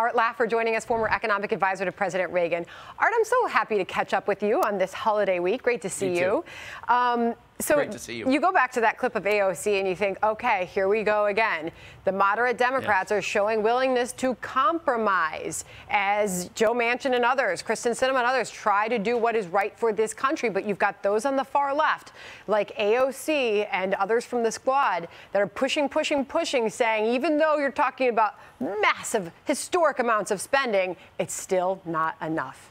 Art Laffer joining us, former economic advisor to President Reagan. Art, I'm so happy to catch up with you on this holiday week. Great to see you. So great to see you. You go back to that clip of AOC and you think, okay, here we go again. The moderate Democrats are showing willingness to compromise as Joe Manchin and others, Kristen Sinema and others, try to do what is right for this country. But you've got those on the far left, like AOC and others from the squad, that are pushing, saying even though you're talking about massive, historic amounts of spending, it's still not enough.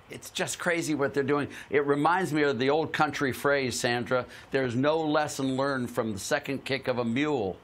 It's just crazy what they're doing. It reminds me of the old country phrase, Sandra, there's no lesson learned from the second kick of a mule.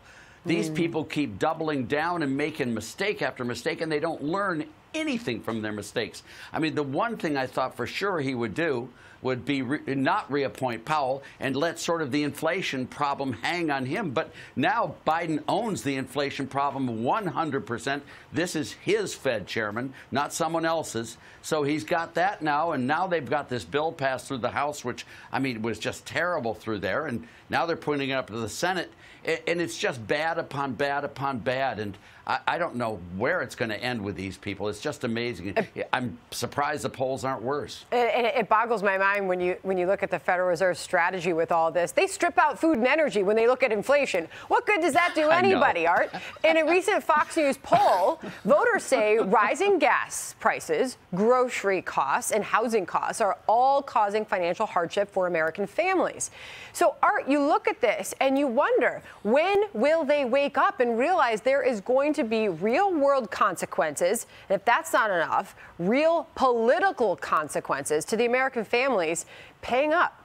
These people keep doubling down and making mistake after mistake, and they don't learn anything from their mistakes. I mean, the one thing I thought for sure he would do would be not reappoint Powell and let sort of the inflation problem hang on him. But now Biden owns the inflation problem 100%. This is his Fed chairman, not someone else's. So he's got that now, and now they've got this bill passed through the House, which, I mean, was just terrible through there. And now they're putting it up to the Senate, and it's just bad upon bad upon bad. And I don't know where it's going to end with these people. It's just amazing. I'm surprised the polls aren't worse. It boggles my mind when you look at the Federal Reserve strategy with all this. They strip out food and energy when they look at inflation. What good does that do anybody, Art? In a recent Fox News poll, voters say rising gas prices, grocery costs, and housing costs are all causing financial hardship for American families. So, Art, you look at this and you wonder, when will they wake up and realize there is going to be real-world consequences, and if that's not enough, real political consequences to the American families paying up?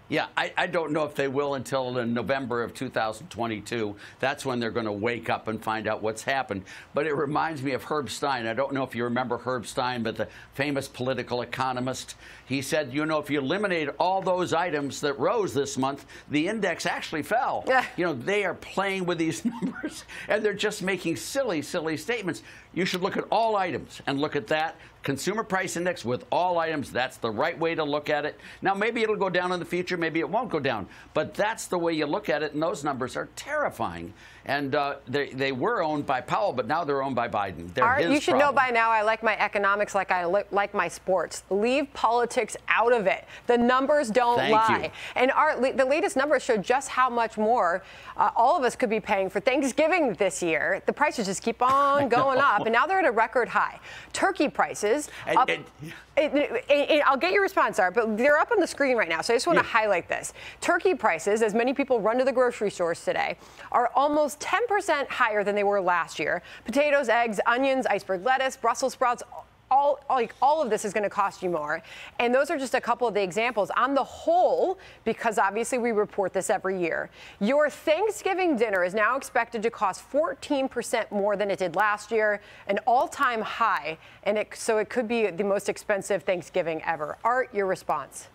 Yeah, I don't know if they will until in November of 2022. That's when they're going to wake up and find out what's happened. But it reminds me of Herb Stein. I don't know if you remember Herb Stein, but the famous political economist. He said, you know, if you eliminate all those items that rose this month, the index actually fell. Yeah. You know, they are playing with these numbers, and they're just making silly, silly statements. You should look at all items and look at that. Consumer price index with all items, that's the right way to look at it. Now, maybe it'll go down in the future, maybe it won't go down, but that's the way you look at it, and those numbers are terrifying. And they were owned by Powell, but now they're owned by Biden. They're Art, his you should problem. know by now I like my economics like I like my sports. Leave politics out of it. The numbers don't lie. And Art, the latest numbers show just how much more all of us could be paying for Thanksgiving this year. The prices just keep on going up, and now they're at a record high. Turkey prices up. I'll get your response, Art, but they're up on the screen right now, so I just want to highlight this. Turkey prices, as many people run to the grocery stores today, are almost 10% higher than they were last year. Potatoes, eggs, onions, iceberg lettuce, Brussels sprouts, all of this is going to cost you more. And those are just a couple of the examples. On the whole, because obviously we report this every year, your Thanksgiving dinner is now expected to cost 14% more than it did last year, an all-time high. And so it could be the most expensive Thanksgiving ever. Art, your response?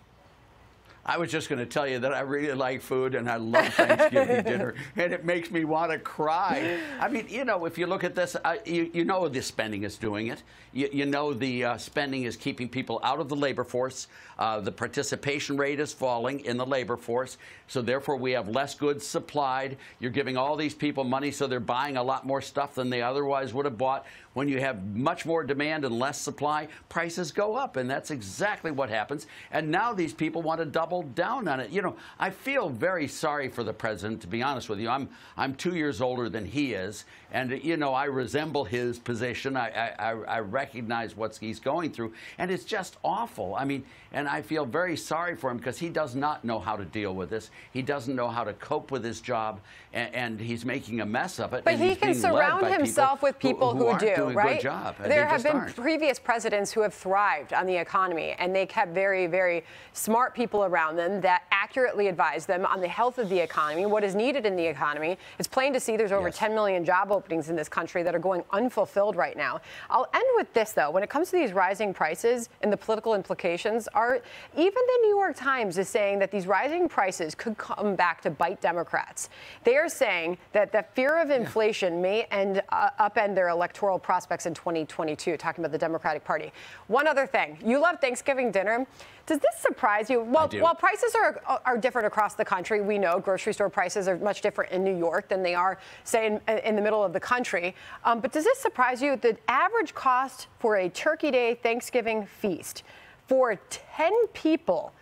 I was just going to tell you that I really like food and I love Thanksgiving dinner, and it makes me want to cry. I mean, you know, if you look at this, you know the spending is doing it. You know the spending is keeping people out of the labor force. The participation rate is falling in the labor force, so therefore we have less goods supplied. You're giving all these people money, so they're buying a lot more stuff than they otherwise would have bought. When you have much more demand and less supply, prices go up, and that's exactly what happens. And now these people want to double down on it. You know, I feel very sorry for the president, to be honest with you. I'm 2 years older than he is, and you know, I resemble his position. I recognize what he's going through, and it's just awful. I mean, and I feel very sorry for him because he does not know how to deal with this. He doesn't know how to cope with his job, and he's making a mess of it. But he can surround himself with people who do, right? There have been previous presidents who have thrived on the economy, and they kept very, very smart people around them that accurately advise them on the health of the economy, what is needed in the economy. It's plain to see there's over 10 million job openings in this country that are going unfulfilled right now. I'll end with this, though. When it comes to these rising prices and the political implications, Art, even the New York Times is saying that these rising prices could come back to bite Democrats. They are saying that the fear of inflation may upend their electoral prospects in 2022, talking about the Democratic Party. One other thing. You love Thanksgiving dinner. Does this surprise you? Well, prices are different across the country. We know grocery store prices are much different in New York than they are, say, in the middle of the country. But does this surprise you? The average cost for a Turkey Day Thanksgiving feast for 10 people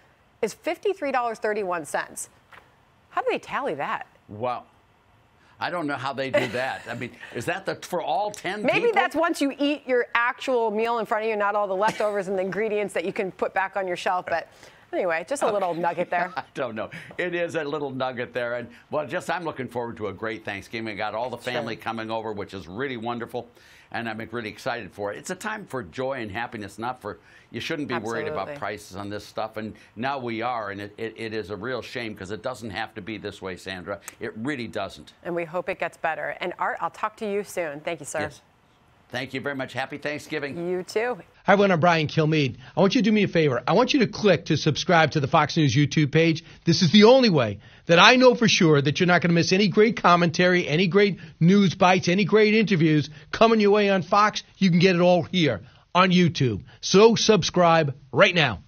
is $53.31. How do they tally that? Wow. I don't know how they do that. I mean, is that for all 10 people? Maybe that's once you eat your actual meal in front of you, not all the leftovers and the ingredients that you can put back on your shelf. But anyway, just a little nugget there. I don't know. It is a little nugget there. And, well, I'm looking forward to a great Thanksgiving. I got all the family coming over, which is really wonderful. And I'm really excited for it. It's a time for joy and happiness, not for, you shouldn't be worried about prices on this stuff. And now we are, and it is a real shame because it doesn't have to be this way, Sandra. It really doesn't. And we hope it gets better. And Art, I'll talk to you soon. Thank you, sir. Yes. Thank you very much. Happy Thanksgiving. You too. Hi, everyone. I'm Brian Kilmeade. I want you to do me a favor. I want you to click to subscribe to the Fox News YouTube page. This is the only way that I know for sure that you're not going to miss any great commentary, any great news bites, any great interviews coming your way on Fox. You can get it all here on YouTube. So subscribe right now.